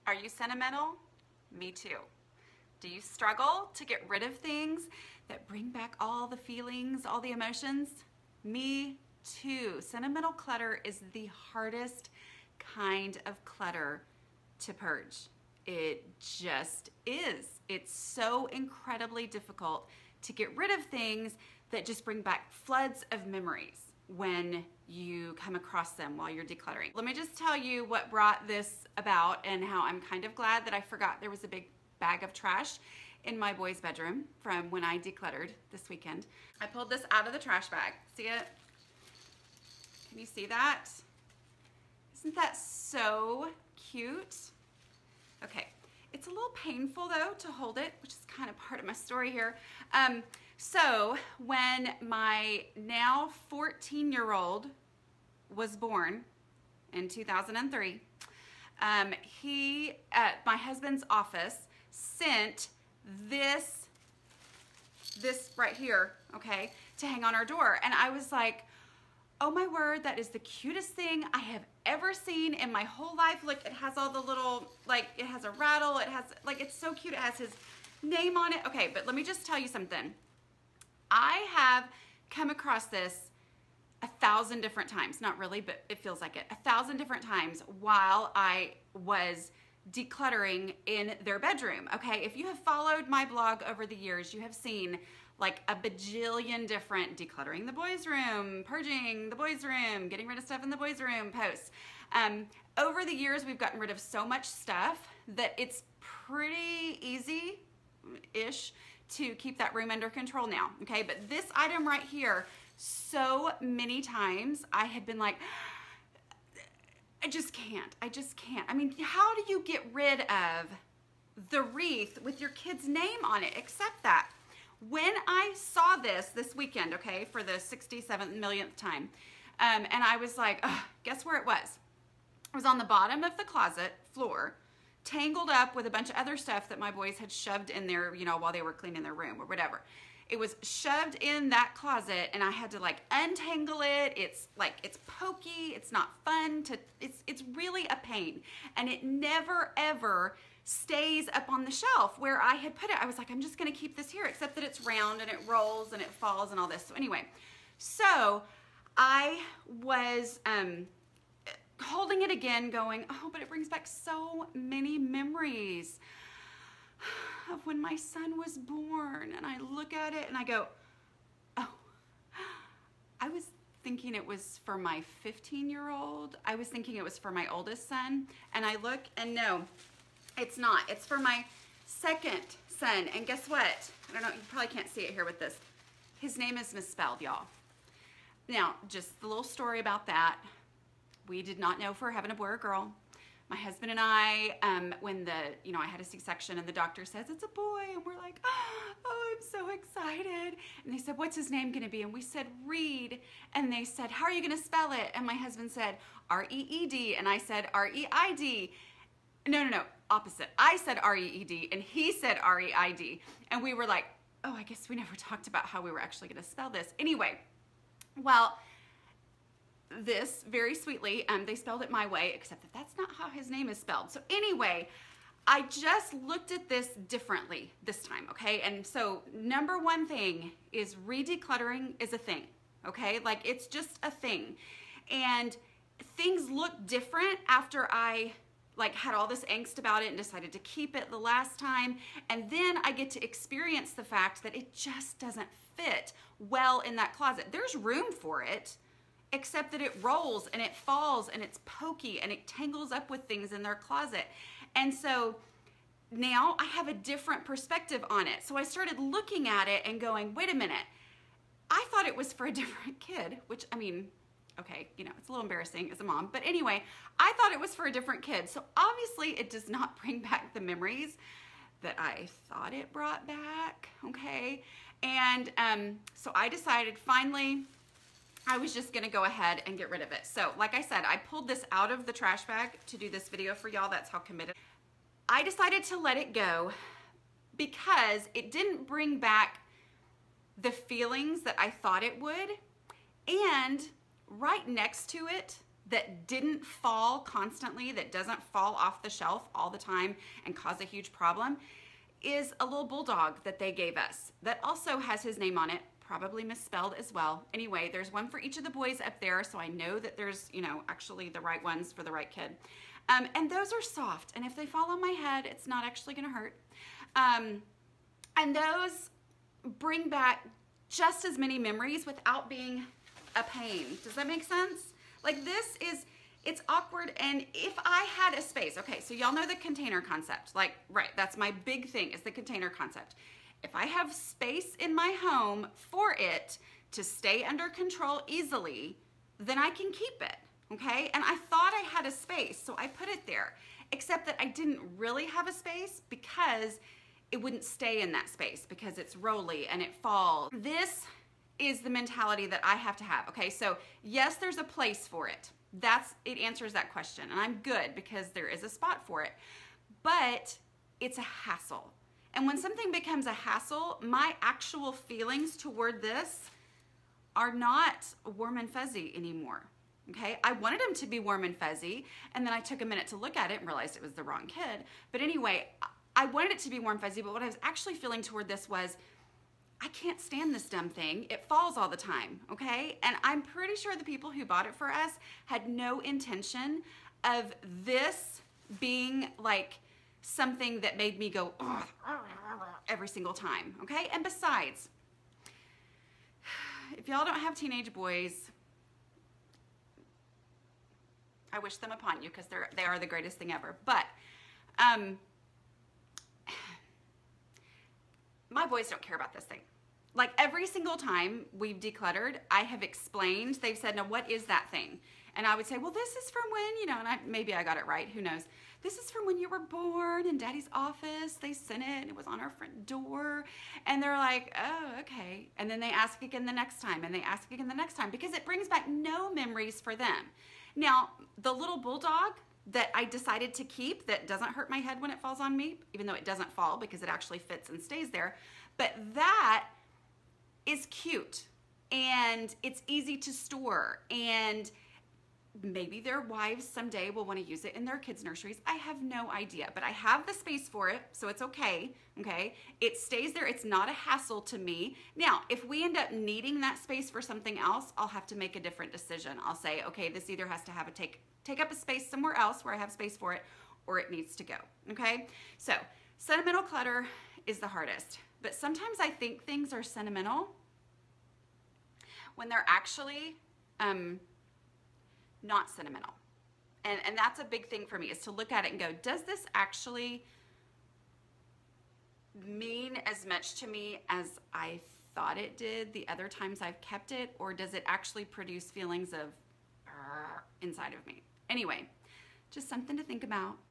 Are you sentimental? Me too. Do you struggle to get rid of things that bring back all the feelings, all the emotions? Me too. Sentimental clutter is the hardest kind of clutter to purge. It just is. It's so incredibly difficult to get rid of things that just bring back floods of memories when you come across them while you're decluttering. Let me just tell you what brought this about and how I'm kind of glad that I forgot there was a big bag of trash in my boy's bedroom from when I decluttered this weekend. I pulled this out of the trash bag. See it? Can you see that? Isn't that so cute? Okay, it's a little painful though to hold it, which is kind of part of my story here. So when my now 14-year-old was born in 2003, he, at my husband's office, sent this right here, okay, to hang on our door. And I was like, oh my word, that is the cutest thing I have ever seen in my whole life. Look, it has all the little, like, it has a rattle, it has, like, it's so cute. It has his name on it. Okay, but let me just tell you something. I have come across this 1,000 different times, not really, but it feels like it, 1,000 different times while I was decluttering in their bedroom, okay? If you have followed my blog over the years, you have seen like a bajillion different decluttering the boys' room, purging the boys' room, getting rid of stuff in the boys' room posts. Over the years, we've gotten rid of so much stuff that it's pretty easy-ish to keep that room under control now, okay? But this item right here, so many times I had been like, I just can't. I mean, how do you get rid of the wreath with your kid's name on it, except that? When I saw this weekend, okay, for the 67th millionth time, and I was like, oh, guess where it was? It was on the bottom of the closet floor, tangled up with a bunch of other stuff that my boys had shoved in there, you know, while they were cleaning their room or whatever. It was shoved in that closet and I had to like untangle it. It's like, it's pokey, it's not fun to, it's really a pain. And it never ever stays up on the shelf where I had put it. I was like, I'm just gonna keep this here, except that it's round and it rolls and it falls and all this. So anyway, so I was holding it again going, oh, but it brings back so many memories of when my son was born. And I look at it and I go, oh, I was thinking it was for my 15-year-old. I was thinking it was for my oldest son. And I look and no, it's not. It's for my second son. And guess what? I don't know, you probably can't see it here with this. His name is misspelled, y'all. Now, just a little story about that. We did not know if we were having a boy or girl. My husband and I, when I had a C-section and the doctor says it's a boy, and we're like, oh, I'm so excited. And they said, what's his name gonna be? And we said, Reed. And they said, how are you gonna spell it? And my husband said, R-E-E-D. And I said, R-E-I-D. No, opposite. I said R-E-E-D and he said R-E-I-D. And we were like, oh, I guess we never talked about how we were actually gonna spell this. Anyway, well, this very sweetly, they spelled it my way, except that that's not how his name is spelled. So anyway, I just looked at this differently this time, okay? And so number one thing is re-decluttering is a thing, okay? Like it's just a thing. And things look different after I had all this angst about it and decided to keep it the last time. And then I get to experience the fact that it just doesn't fit well in that closet. There's room for it, except that it rolls and it falls and it's pokey and it tangles up with things in their closet. And so now I have a different perspective on it. So I started looking at it and going, wait a minute, I thought it was for a different kid, which, I mean, okay, you know, it's a little embarrassing as a mom, but anyway, I thought it was for a different kid. So obviously it does not bring back the memories that I thought it brought back, okay? And so I decided finally I was just gonna go ahead and get rid of it. So like I said, I pulled this out of the trash bag to do this video for y'all. That's how committed. I decided to let it go because it didn't bring back the feelings that I thought it would. And right next to it that didn't fall constantly, that doesn't fall off the shelf all the time and cause a huge problem, is a little bulldog that they gave us that also has his name on it, probably misspelled as well. Anyway, there's one for each of the boys up there, so I know that there's, you know, actually the right ones for the right kid. And those are soft, and if they fall on my head, it's not actually gonna hurt. And those bring back just as many memories without being a pain. Does that make sense? Like this is, it's awkward, and if I had a space, okay, so y'all know the container concept, like, right, that's my big thing is the container concept. If I have space in my home for it to stay under control easily, then I can keep it, okay? And I thought I had a space, so I put it there, except that I didn't really have a space because it wouldn't stay in that space because it's rolly and it falls. This is the mentality that I have to have, okay? So yes, there's a place for it. It answers that question, and I'm good because there is a spot for it, but it's a hassle. And when something becomes a hassle, my actual feelings toward this are not warm and fuzzy anymore, okay? I wanted them to be warm and fuzzy, and then I took a minute to look at it and realized it was the wrong kid. But anyway, I wanted it to be warm and fuzzy, but what I was actually feeling toward this was, I can't stand this dumb thing. It falls all the time, okay? And I'm pretty sure the people who bought it for us had no intention of this being like something that made me go every single time, okay? And besides, if y'all don't have teenage boys, I wish them upon you because they are the greatest thing ever. But my boys don't care about this thing. Like every single time we've decluttered, I have explained, they've said, now what is that thing? And I would say, well, this is from when, you know, and maybe I got it right, who knows. This is from when you were born in Daddy's office. They sent it and it was on our front door. And they're like, oh, okay. And then they ask again the next time and they ask again the next time because it brings back no memories for them. Now, the little bulldog that I decided to keep that doesn't hurt my head when it falls on me, even though it doesn't fall because it actually fits and stays there. But that is cute and it's easy to store, and maybe their wives someday will want to use it in their kids' nurseries. I have no idea, but I have the space for it, so it's okay, okay? It stays there. It's not a hassle to me. Now, if we end up needing that space for something else, I'll have to make a different decision. I'll say, okay, this either has to have a take up a space somewhere else where I have space for it, or it needs to go, okay? So, sentimental clutter is the hardest, but sometimes I think things are sentimental when they're actually not sentimental. And that's a big thing for me, is to look at it and go, does this actually mean as much to me as I thought it did the other times I've kept it, or does it actually produce feelings of inside of me? Anyway, just something to think about.